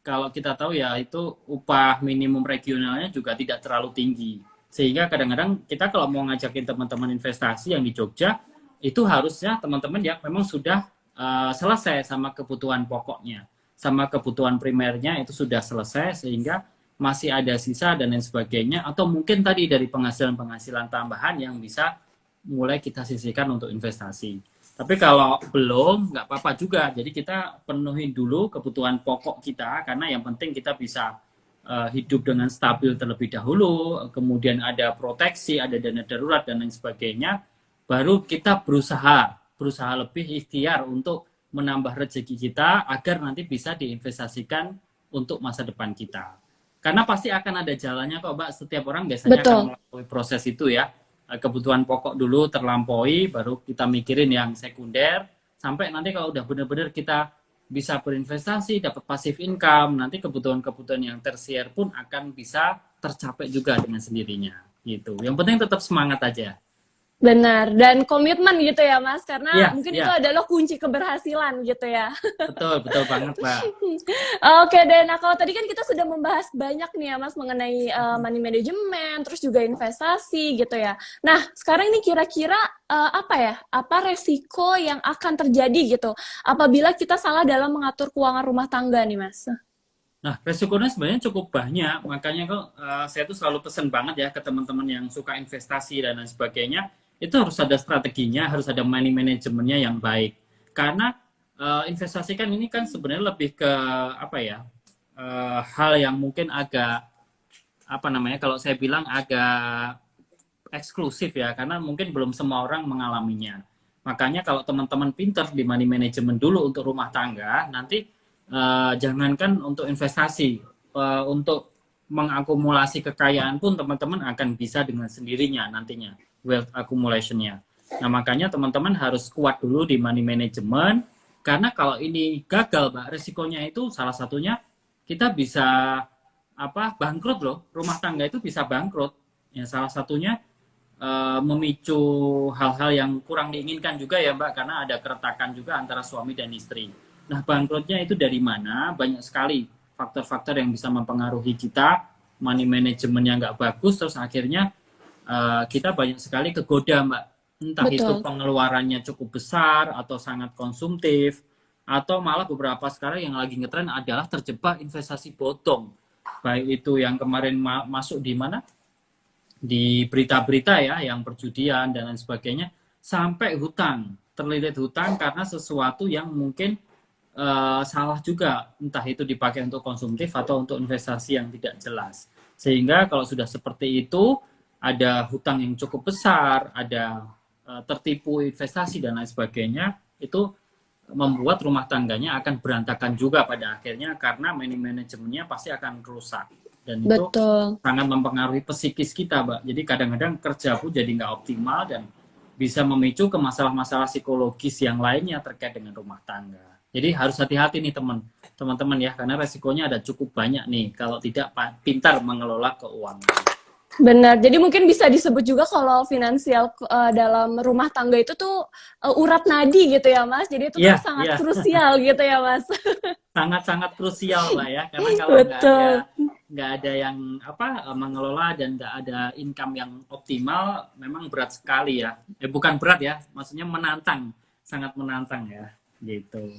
kalau kita tahu ya itu upah minimum regionalnya juga tidak terlalu tinggi. Sehingga kadang-kadang kita kalau mau ngajakin teman-teman investasi yang di Jogja, itu harusnya teman-teman yang memang sudah selesai sama kebutuhan pokoknya, sama kebutuhan primernya itu sudah selesai, sehingga masih ada sisa dan lain sebagainya, atau mungkin tadi dari penghasilan-penghasilan tambahan yang bisa mulai kita sisihkan untuk investasi. Tapi kalau belum, nggak apa-apa juga. Jadi kita penuhi dulu kebutuhan pokok kita, karena yang penting kita bisa hidup dengan stabil terlebih dahulu, kemudian ada proteksi, ada dana darurat, dan lain sebagainya. Baru kita berusaha lebih ikhtiar untuk menambah rezeki kita agar nanti bisa diinvestasikan untuk masa depan kita. Karena pasti akan ada jalannya kok, Mbak. Setiap orang biasanya akan Betul. melalui proses itu ya. Kebutuhan pokok dulu terlampaui, baru kita mikirin yang sekunder, sampai nanti kalau udah benar-benar kita bisa berinvestasi, dapat passive income, nanti kebutuhan-kebutuhan yang tersier pun akan bisa tercapai juga dengan sendirinya. Gitu. Yang penting tetap semangat aja. Benar, dan komitmen gitu ya Mas, karena Iya, mungkin itu iya. adalah kunci keberhasilan gitu ya. Betul, betul banget, Mbak. Oke deh, nah kalau tadi kan kita sudah membahas banyak nih ya Mas mengenai money management, terus juga investasi gitu ya. Nah sekarang ini kira-kira apa ya, apa resiko yang akan terjadi gitu apabila kita salah dalam mengatur keuangan rumah tangga nih Mas? Nah, resikonya sebenarnya cukup banyak. Makanya kok saya tuh selalu pesen banget ya ke teman-teman yang suka investasi dan lain sebagainya. Itu harus ada strateginya, harus ada money manajemennya yang baik. Karena investasi kan ini kan sebenarnya lebih ke apa ya, hal yang mungkin agak apa namanya, kalau saya bilang agak eksklusif ya, karena mungkin belum semua orang mengalaminya. Makanya kalau teman-teman pinter di money management dulu untuk rumah tangga, nanti jangankan untuk investasi, untuk mengakumulasi kekayaan pun teman-teman akan bisa dengan sendirinya nantinya, wealth accumulation-nya. Nah, makanya teman-teman harus kuat dulu di money management, karena kalau ini gagal, Mbak, resikonya itu salah satunya kita bisa bangkrut loh. Rumah tangga itu bisa bangkrut. Ya, salah satunya memicu hal-hal yang kurang diinginkan juga ya Mbak, karena ada keretakan juga antara suami dan istri. Nah, bangkrutnya itu dari mana? Banyak sekali faktor-faktor yang bisa mempengaruhi kita, money manajemennya nggak bagus, terus akhirnya kita banyak sekali kegoda Mbak. Entah itu Betul. pengeluarannya cukup besar atau sangat konsumtif, atau malah beberapa sekarang yang lagi ngetren adalah terjebak investasi bodong. Baik itu yang kemarin masuk di mana? Di berita-berita ya, yang perjudian dan lain sebagainya, sampai hutang, terlilit hutang karena sesuatu yang mungkin salah juga, entah itu dipakai untuk konsumtif atau untuk investasi yang tidak jelas. Sehingga kalau sudah seperti itu, ada hutang yang cukup besar, ada tertipu investasi dan lain sebagainya, itu membuat rumah tangganya akan berantakan juga pada akhirnya, karena manajemennya pasti akan rusak. Dan itu Betul. sangat mempengaruhi psikis kita, Mbak. Jadi kadang-kadang kerja pun jadi nggak optimal dan bisa memicu ke masalah-masalah psikologis yang lainnya terkait dengan rumah tangga. Jadi harus hati-hati nih teman-teman ya, karena resikonya ada cukup banyak nih kalau tidak pintar mengelola keuangan. Benar. Jadi mungkin bisa disebut juga kalau finansial dalam rumah tangga itu tuh urat nadi gitu ya, Mas. Jadi itu tuh Iya, sangat iya, krusial gitu ya, Mas. sangat-sangat krusial, Mbak ya, karena kalau Betul. nggak ada yang mengelola dan nggak ada income yang optimal, memang berat sekali ya. Bukan berat ya, maksudnya menantang, sangat menantang ya, gitu.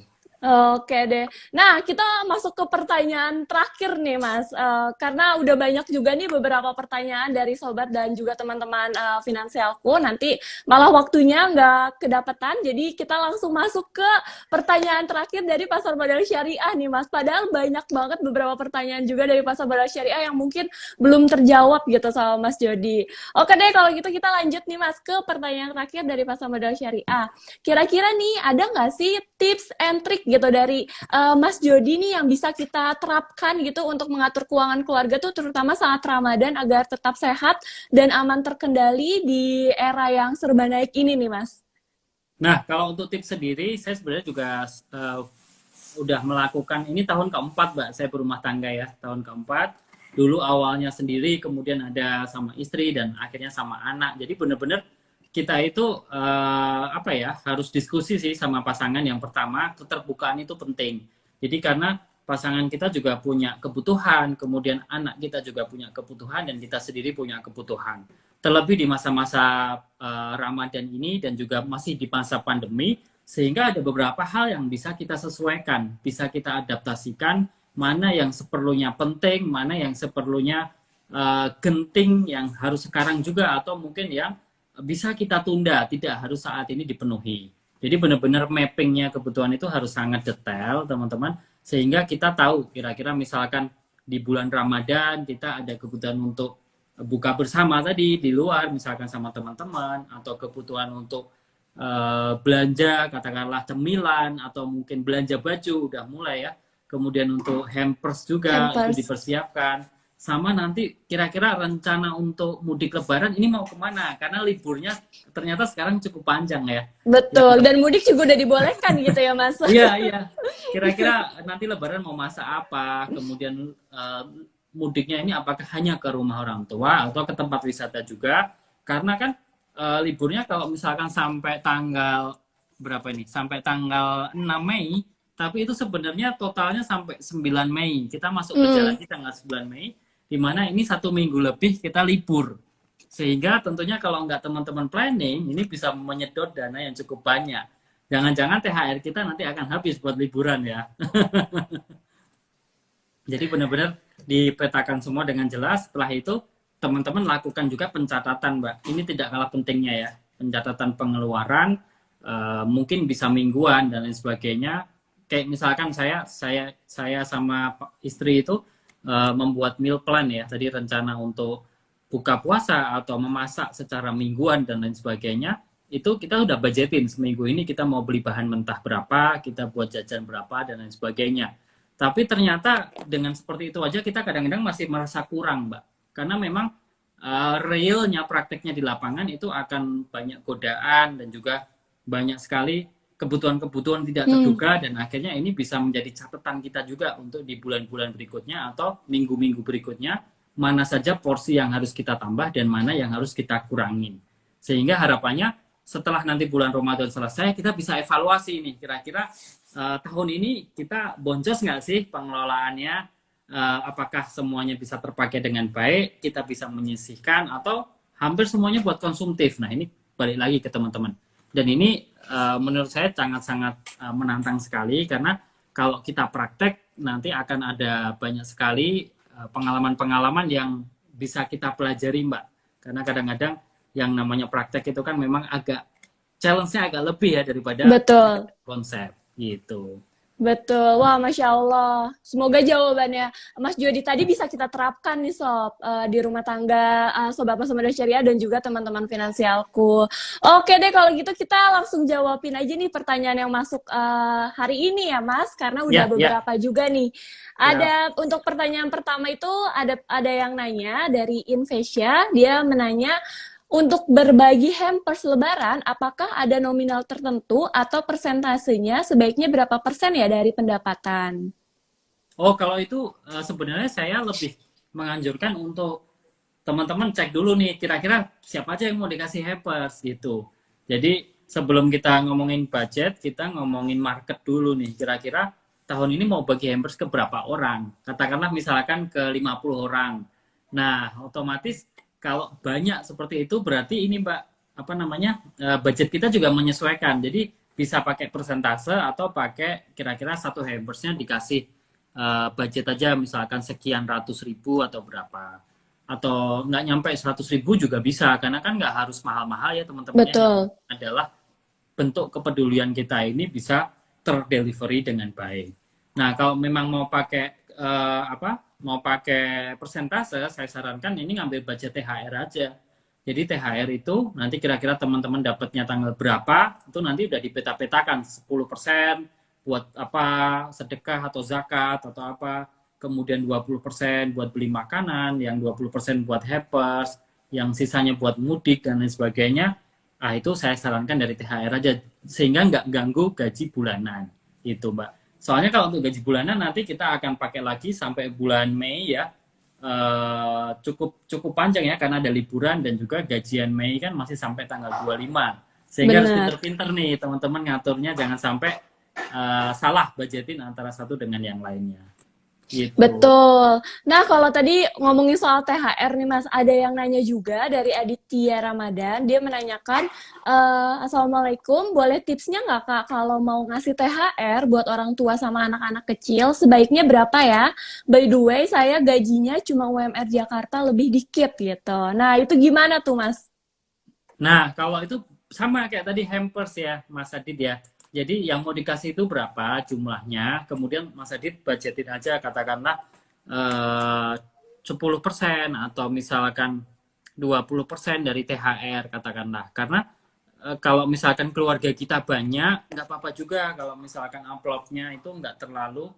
Oke deh. Nah, kita masuk ke pertanyaan terakhir nih, Mas. Karena udah banyak juga nih beberapa pertanyaan dari sobat dan juga teman-teman finansialku. Nanti malah waktunya nggak kedapatan, jadi kita langsung masuk ke pertanyaan terakhir dari pasar modal syariah nih, Mas. Padahal banyak banget beberapa pertanyaan juga dari pasar modal syariah yang mungkin belum terjawab gitu sama Mas Jody. Oke deh, kalau gitu kita lanjut nih, Mas, ke pertanyaan terakhir dari pasar modal syariah. Kira-kira nih, ada nggak sih tips and trick gitu dari Mas Jody nih yang bisa kita terapkan gitu untuk mengatur keuangan keluarga tuh terutama saat Ramadan agar tetap sehat dan aman terkendali di era yang serba naik ini nih, Mas? Nah, kalau untuk tips sendiri, saya sebenarnya juga udah melakukan ini tahun keempat, Mbak. Saya berumah tangga ya, tahun keempat. Dulu awalnya sendiri, kemudian ada sama istri dan akhirnya sama anak. Jadi benar-benar kita itu harus diskusi sih sama pasangan. Yang pertama, keterbukaan itu penting. Jadi karena pasangan kita juga punya kebutuhan, kemudian anak kita juga punya kebutuhan, dan kita sendiri punya kebutuhan. Terlebih di masa-masa Ramadan ini dan juga masih di masa pandemi, sehingga ada beberapa hal yang bisa kita sesuaikan, bisa kita adaptasikan, mana yang seperlunya penting, mana yang seperlunya genting, yang harus sekarang juga, atau mungkin yang bisa kita tunda, tidak harus saat ini dipenuhi. Jadi benar-benar mappingnya kebutuhan itu harus sangat detail, teman-teman, sehingga kita tahu kira-kira misalkan di bulan Ramadan kita ada kebutuhan untuk buka bersama tadi di luar, misalkan sama teman-teman, atau kebutuhan untuk belanja, katakanlah cemilan, atau mungkin belanja baju, udah mulai ya. Kemudian untuk hampers juga itu Hampers. dipersiapkan. Sama nanti kira-kira rencana untuk mudik lebaran ini mau kemana, karena liburnya ternyata sekarang cukup panjang ya. Betul, dan mudik juga udah dibolehkan gitu ya, Mas? Iya, iya. Kira-kira nanti lebaran mau masak apa, kemudian mudiknya ini apakah hanya ke rumah orang tua atau ke tempat wisata juga, karena kan liburnya kalau misalkan sampai tanggal berapa ini, sampai tanggal 6 Mei, tapi itu sebenarnya totalnya sampai 9 Mei, kita masuk kerja lagi tanggal 9 Mei, di mana ini 1 minggu lebih kita libur, sehingga tentunya kalau nggak teman-teman planning, ini bisa menyedot dana yang cukup banyak. Jangan-jangan THR kita nanti akan habis buat liburan ya. Jadi benar-benar dipetakan semua dengan jelas. Setelah itu teman-teman lakukan juga pencatatan, Mbak. Ini tidak kalah pentingnya ya. Pencatatan pengeluaran, mungkin bisa mingguan dan lain sebagainya. Kayak misalkan saya sama istri itu membuat meal plan ya, tadi rencana untuk buka puasa atau memasak secara mingguan dan lain sebagainya, itu kita udah budgetin seminggu ini kita mau beli bahan mentah berapa, kita buat jajan berapa dan lain sebagainya. Tapi ternyata dengan seperti itu aja kita kadang-kadang masih merasa kurang, Mbak. Karena memang realnya prakteknya di lapangan itu akan banyak godaan dan juga banyak sekali kebutuhan-kebutuhan tidak terduga dan akhirnya ini bisa menjadi catatan kita juga untuk di bulan-bulan berikutnya atau minggu-minggu berikutnya mana saja porsi yang harus kita tambah dan mana yang harus kita kurangin. Sehingga harapannya setelah nanti bulan Ramadan selesai kita bisa evaluasi nih kira-kira tahun ini kita boncos nggak sih pengelolaannya, apakah semuanya bisa terpakai dengan baik, kita bisa menyisihkan atau hampir semuanya buat konsumtif. Nah ini balik lagi ke teman-teman. Dan ini menurut saya sangat-sangat menantang sekali karena kalau kita praktek nanti akan ada banyak sekali pengalaman-pengalaman yang bisa kita pelajari, Mbak. Karena kadang-kadang yang namanya praktek itu kan memang agak challenge-nya agak lebih ya daripada Betul. konsep gitu. Betul, wah Masya Allah. Semoga jawabannya Mas Jody tadi bisa kita terapkan nih Sob, di rumah tangga Sobat Mas Muda Syariah dan juga teman-teman finansialku. Oke deh kalau gitu kita langsung jawabin aja nih pertanyaan yang masuk hari ini ya Mas, karena udah beberapa juga nih. Ada untuk pertanyaan pertama itu ada yang nanya dari Invesya, dia menanya, untuk berbagi hampers lebaran, apakah ada nominal tertentu atau persentasenya sebaiknya berapa persen ya dari pendapatan? Oh, kalau itu sebenarnya saya lebih menganjurkan untuk teman-teman cek dulu nih, kira-kira siapa aja yang mau dikasih hampers gitu. Jadi sebelum kita ngomongin budget, kita ngomongin market dulu nih, kira-kira tahun ini mau bagi hampers ke berapa orang. Katakanlah misalkan ke 50 orang. Nah, otomatis kalau banyak seperti itu berarti ini Mbak, apa namanya, budget kita juga menyesuaikan. Jadi bisa pakai persentase atau pakai kira-kira satu hampersnya dikasih budget aja misalkan sekian ratus ribu atau berapa. Atau nggak nyampe 100.000 juga bisa, karena kan nggak harus mahal-mahal ya teman-teman. Betul. Adalah bentuk kepedulian kita ini bisa terdelivery dengan baik. Nah, kalau memang mau pakai mau pakai persentase, saya sarankan ini ngambil budget THR aja. Jadi THR itu nanti kira-kira teman-teman dapatnya tanggal berapa, itu nanti udah dipeta-petakan 10% buat apa, sedekah atau zakat atau apa, kemudian 20% buat beli makanan, yang 20% buat hampers, yang sisanya buat mudik dan lain sebagainya. Ah, itu saya sarankan dari THR aja sehingga nggak ganggu gaji bulanan. Itu, Mbak. Soalnya kalau untuk gaji bulanan nanti kita akan pakai lagi sampai bulan Mei ya. Cukup panjang ya karena ada liburan dan juga gajian Mei kan masih sampai tanggal 25. Sehingga harus pinter-pinter nih teman-teman ngaturnya, jangan sampai salah budgetin antara satu dengan yang lainnya. Gitu. Betul. Nah, kalau tadi ngomongin soal THR nih Mas, ada yang nanya juga dari Aditya Ramadan. Dia menanyakan, Assalamualaikum, boleh tipsnya nggak Kak kalau mau ngasih THR buat orang tua sama anak-anak kecil, sebaiknya berapa ya? By the way, saya gajinya cuma UMR Jakarta lebih dikit gitu. Nah, itu gimana tuh Mas? Nah, kalau itu sama kayak tadi hampers ya, Mas Adit ya. Jadi yang mau dikasih itu berapa jumlahnya, kemudian Mas Adit budgetin aja katakanlah 10% atau misalkan 20% dari THR katakanlah. Karena kalau misalkan keluarga kita banyak, nggak apa-apa juga kalau misalkan amplopnya itu nggak terlalu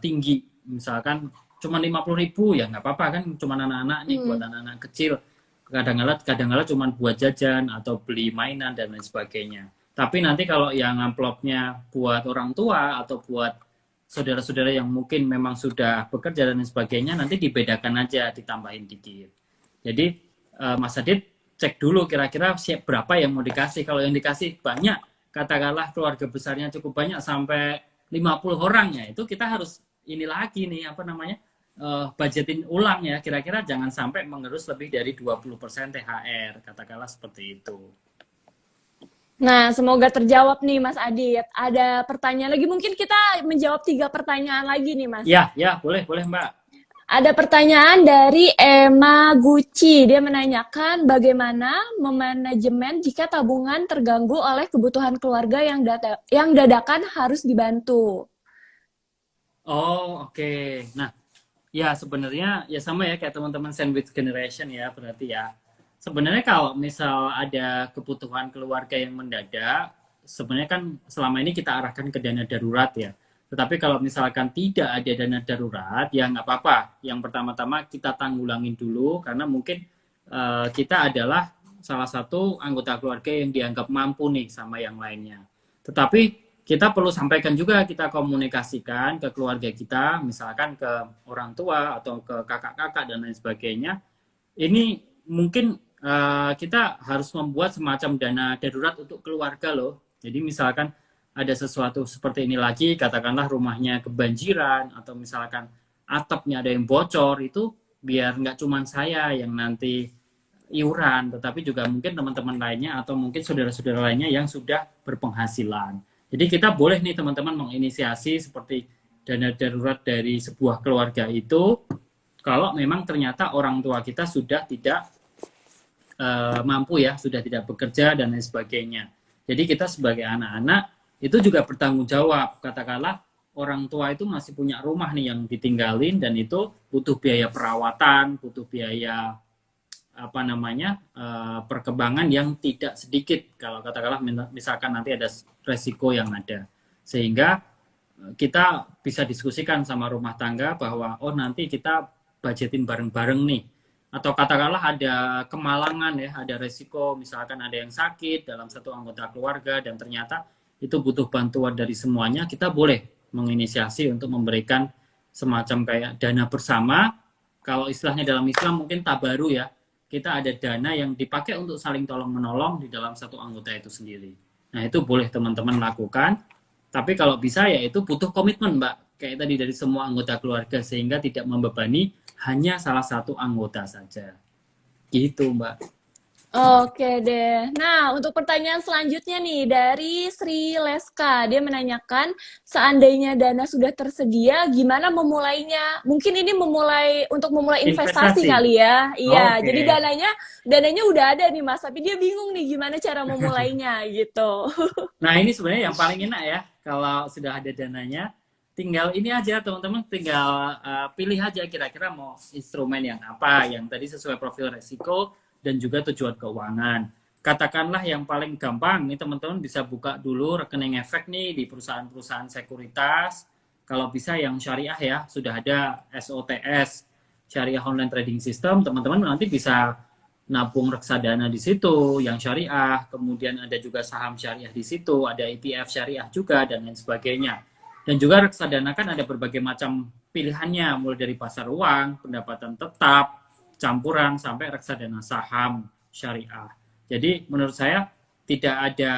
tinggi. Misalkan cuma 50.000 ya nggak apa-apa kan, cuma anak-anak nih, buat anak-anak kecil. Kadang-kadang cuma buat jajan atau beli mainan dan lain sebagainya. Tapi nanti kalau yang amplopnya buat orang tua atau buat saudara-saudara yang mungkin memang sudah bekerja dan lain sebagainya, nanti dibedakan aja, ditambahin dikit. Jadi Mas Adit cek dulu kira-kira siap berapa yang mau dikasih. Kalau yang dikasih banyak, katakanlah keluarga besarnya cukup banyak sampai 50 orang ya, itu kita harus ini lagi nih, apa namanya, budgetin ulang ya, kira-kira jangan sampai mengerus lebih dari 20% THR, katakanlah seperti itu. Nah, semoga terjawab nih Mas Adit. Ada pertanyaan lagi, mungkin kita menjawab 3 pertanyaan lagi nih Mas. Ya, boleh Mbak. Ada pertanyaan dari Emma Gucci. Dia menanyakan bagaimana memanajemen jika tabungan terganggu oleh kebutuhan keluarga yang dadakan harus dibantu. Oh, oke. Nah, Ya, sebenarnya ya sama ya kayak teman-teman sandwich generation ya, berarti ya. Sebenarnya kalau misal ada kebutuhan keluarga yang mendadak, sebenarnya kan selama ini kita arahkan ke dana darurat ya. Tetapi kalau misalkan tidak ada dana darurat, ya nggak apa-apa. Yang pertama-tama kita tanggulangin dulu, karena mungkin kita adalah salah satu anggota keluarga yang dianggap mampu nih sama yang lainnya. Tetapi kita perlu sampaikan juga, kita komunikasikan ke keluarga kita, misalkan ke orang tua atau ke kakak-kakak dan lain sebagainya. Ini mungkin kita harus membuat semacam dana darurat untuk keluarga loh. Jadi misalkan ada sesuatu seperti ini lagi, katakanlah rumahnya kebanjiran atau misalkan atapnya ada yang bocor, itu biar nggak cuma saya yang nanti iuran, tetapi juga mungkin teman-teman lainnya atau mungkin saudara-saudara lainnya yang sudah berpenghasilan. Jadi kita boleh nih teman-teman menginisiasi seperti dana darurat dari sebuah keluarga itu kalau memang ternyata orang tua kita sudah tidak mampu ya, sudah tidak bekerja dan lain sebagainya. Jadi kita sebagai anak-anak itu juga bertanggung jawab. Katakanlah orang tua itu masih punya rumah nih yang ditinggalin dan itu butuh biaya perawatan, butuh biaya apa namanya perkembangan yang tidak sedikit kalau katakanlah misalkan nanti ada resiko yang ada, sehingga kita bisa diskusikan sama rumah tangga bahwa oh nanti kita budgetin bareng-bareng nih, atau katakanlah ada kemalangan ya, ada resiko misalkan ada yang sakit dalam satu anggota keluarga dan ternyata itu butuh bantuan dari semuanya, kita boleh menginisiasi untuk memberikan semacam kayak dana bersama. Kalau istilahnya dalam Islam mungkin tabaru ya, kita ada dana yang dipakai untuk saling tolong menolong di dalam satu anggota itu sendiri. Nah itu boleh teman-teman lakukan, tapi kalau bisa ya itu butuh komitmen Mbak, kayak tadi dari semua anggota keluarga sehingga tidak membebani hanya salah satu anggota saja. Gitu Mbak. Oke deh. Nah, untuk pertanyaan selanjutnya nih dari Sri Leska. Dia menanyakan, seandainya dana sudah tersedia, gimana memulainya? Mungkin ini untuk memulai investasi Investasi. kali ya. Iya, jadi Oke. dananya udah ada nih Mas, tapi dia bingung nih gimana cara memulainya gitu. Nah ini sebenarnya yang paling enak ya, kalau sudah ada dananya, tinggal ini aja teman-teman, tinggal pilih aja kira-kira mau instrumen yang apa, yang tadi sesuai profil resiko dan juga tujuan keuangan. Katakanlah yang paling gampang, nih teman-teman bisa buka dulu rekening efek nih di perusahaan-perusahaan sekuritas. Kalau bisa yang syariah ya, sudah ada SOTS, Syariah Online Trading System, teman-teman nanti bisa nabung reksadana di situ yang syariah, kemudian ada juga saham syariah di situ, ada ETF syariah juga dan lain sebagainya. Dan juga reksadana kan ada berbagai macam pilihannya, mulai dari pasar uang, pendapatan tetap, campuran sampai reksadana saham syariah. Jadi menurut saya tidak ada,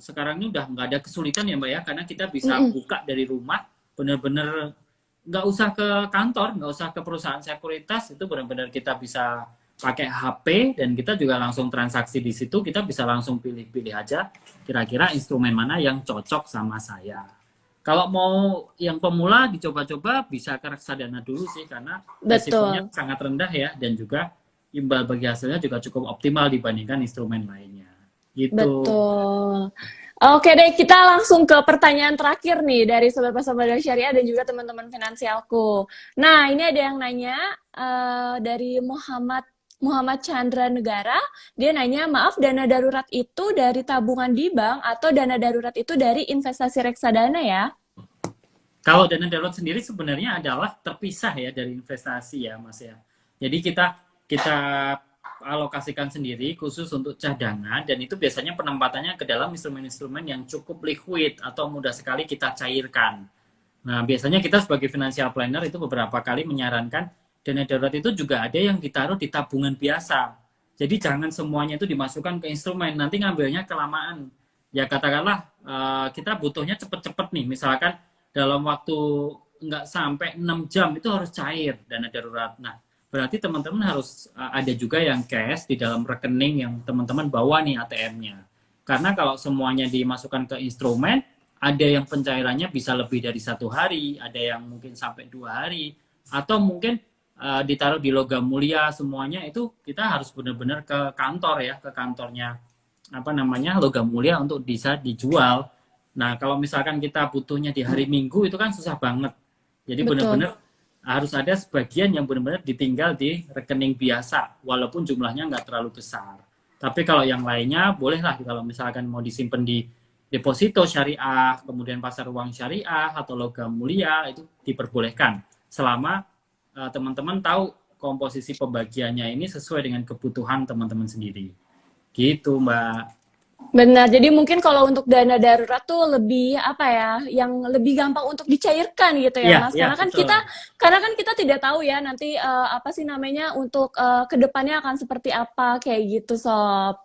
sekarang ini udah nggak ada kesulitan ya Mbak ya, karena kita bisa Mm-mm. buka dari rumah, benar-benar nggak usah ke kantor, nggak usah ke perusahaan sekuritas, itu benar-benar kita bisa pakai HP dan kita juga langsung transaksi di situ, kita bisa langsung pilih-pilih aja kira-kira instrumen mana yang cocok sama saya. Kalau mau yang pemula dicoba-coba bisa ke reksadana dulu sih karena resikonya Betul. sangat rendah ya dan juga imbal bagi hasilnya juga cukup optimal dibandingkan instrumen lainnya. Gitu. Betul. Oke deh, kita langsung ke pertanyaan terakhir nih dari sobat-sobat dari Syariah dan juga teman-teman finansialku. Nah, ini ada yang nanya dari Muhammad Muhammad Chandra Negara. Dia nanya, maaf, dana darurat itu dari tabungan di bank atau dana darurat itu dari investasi reksadana ya? Kalau dana darurat sendiri sebenarnya adalah terpisah ya dari investasi ya Mas ya. Jadi kita alokasikan sendiri khusus untuk cadangan dan itu biasanya penempatannya ke dalam instrumen-instrumen yang cukup liquid atau mudah sekali kita cairkan. Nah, biasanya kita sebagai financial planner itu beberapa kali menyarankan dana darurat itu juga ada yang ditaruh di tabungan biasa. Jadi jangan semuanya itu dimasukkan ke instrumen, nanti ngambilnya kelamaan. Ya katakanlah kita butuhnya cepet-cepet nih, misalkan dalam waktu nggak sampai 6 jam itu harus cair dana darurat. Nah, berarti teman-teman harus ada juga yang cash di dalam rekening yang teman-teman bawa nih ATM-nya. Karena kalau semuanya dimasukkan ke instrumen, ada yang pencairannya bisa lebih dari 1 hari, ada yang mungkin sampai 2 hari, atau mungkin ditaruh di logam mulia semuanya itu kita harus benar-benar ke kantor ya, ke kantornya apa namanya logam mulia untuk bisa dijual. Nah kalau misalkan kita butuhnya di hari Minggu itu kan susah banget. Jadi Betul. benar-benar harus ada sebagian yang benar-benar ditinggal di rekening biasa, walaupun jumlahnya nggak terlalu besar. Tapi kalau yang lainnya, bolehlah kalau misalkan mau disimpan di deposito syariah, kemudian pasar uang syariah, atau logam mulia, itu diperbolehkan. Selama teman-teman tahu komposisi pembagiannya ini sesuai dengan kebutuhan teman-teman sendiri. Gitu, Mbak. Benar, jadi mungkin kalau untuk dana darurat tuh lebih apa ya, yang lebih gampang untuk dicairkan gitu ya, Iya, Mas. iya, betul. Karena kan kita tidak tahu ya nanti apa sih namanya untuk kedepannya akan seperti apa kayak gitu, Sob.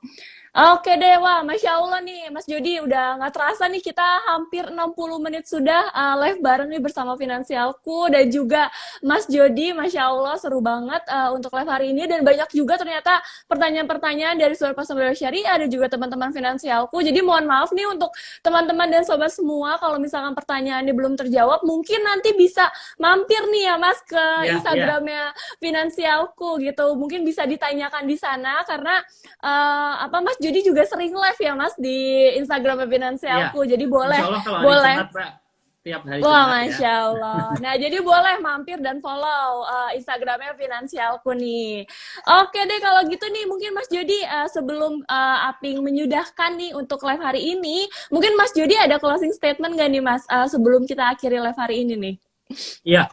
Oke deh, wah, Masya Allah nih, Mas Jody, udah nggak terasa nih kita hampir 60 menit sudah live bareng nih bersama Finansialku dan juga Mas Jody, Masya Allah, seru banget untuk live hari ini dan banyak juga ternyata pertanyaan-pertanyaan dari Sobat Customer Syariah dan juga teman-teman Finansialku. Jadi mohon maaf nih untuk teman-teman dan sobat semua kalau misalkan pertanyaannya belum terjawab, mungkin nanti bisa mampir nih ya Mas ke Iya, iya. Instagramnya Finansialku gitu. Mungkin bisa ditanyakan di sana karena apa Mas Jody juga sering live ya Mas di Instagramnya Iya. Finansialku. Jadi Insya boleh Allah kalau hari boleh Jumat, Mbak. Tiap hari Wah, Jumat ya. Masya Allah. Nah, jadi boleh mampir dan follow Instagramnya Finansialku nih. Oke deh, kalau gitu nih, mungkin Mas Jody sebelum Aping menyudahkan nih untuk live hari ini, mungkin Mas Jody ada closing statement nggak nih Mas sebelum kita akhiri live hari ini nih? Iya.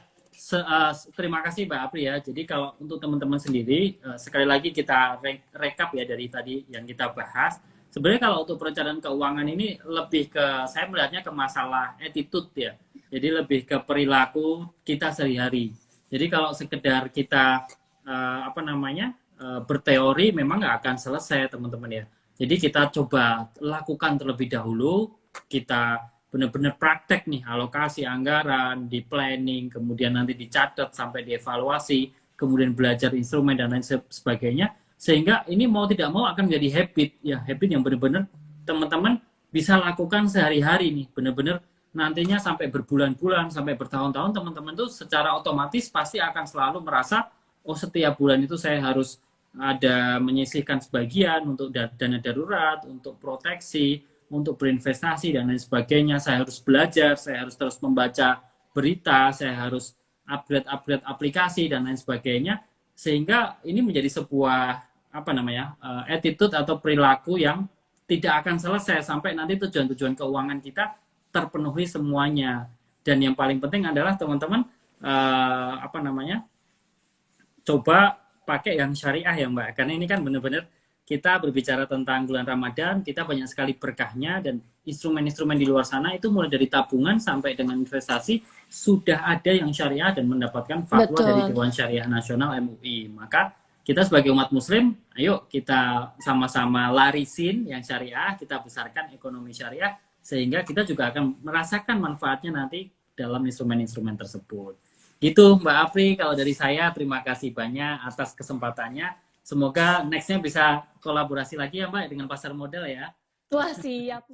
Terima kasih Mbak Apri ya. Jadi kalau untuk teman-teman sendiri, sekali lagi kita rekap ya dari tadi yang kita bahas. Sebenarnya kalau untuk perencanaan keuangan ini lebih ke, saya melihatnya ke masalah attitude ya. Jadi lebih ke perilaku kita sehari-hari. Jadi kalau sekedar kita berteori memang nggak akan selesai teman-teman ya. Jadi kita coba lakukan terlebih dahulu, kita benar-benar praktek nih alokasi anggaran, di planning, kemudian nanti dicatat sampai dievaluasi, kemudian belajar instrumen dan lain sebagainya, sehingga ini mau tidak mau akan menjadi habit yang benar-benar teman-teman bisa lakukan sehari-hari nih, benar-benar nantinya sampai berbulan-bulan, sampai bertahun-tahun teman-teman tuh secara otomatis pasti akan selalu merasa, oh setiap bulan itu saya harus ada menyisihkan sebagian untuk dana darurat, untuk proteksi, untuk berinvestasi dan lain sebagainya. Saya harus belajar, saya harus terus membaca berita, saya harus upgrade aplikasi dan lain sebagainya, sehingga ini menjadi sebuah attitude atau perilaku yang tidak akan selesai sampai nanti tujuan-tujuan keuangan kita terpenuhi semuanya. Dan yang paling penting adalah teman-teman coba pakai yang syariah ya Mbak, karena ini kan benar-benar kita berbicara tentang bulan Ramadan, kita banyak sekali berkahnya dan instrumen-instrumen di luar sana itu mulai dari tabungan sampai dengan investasi sudah ada yang syariah dan mendapatkan fatwa dari Dewan Syariah Nasional MUI. Maka kita sebagai umat muslim, ayo kita sama-sama larisin yang syariah, kita besarkan ekonomi syariah sehingga kita juga akan merasakan manfaatnya nanti dalam instrumen-instrumen tersebut. Gitu Mbak Apri, kalau dari saya terima kasih banyak atas kesempatannya. Semoga nextnya bisa kolaborasi lagi ya Mbak dengan pasar modal ya. Wah, siap.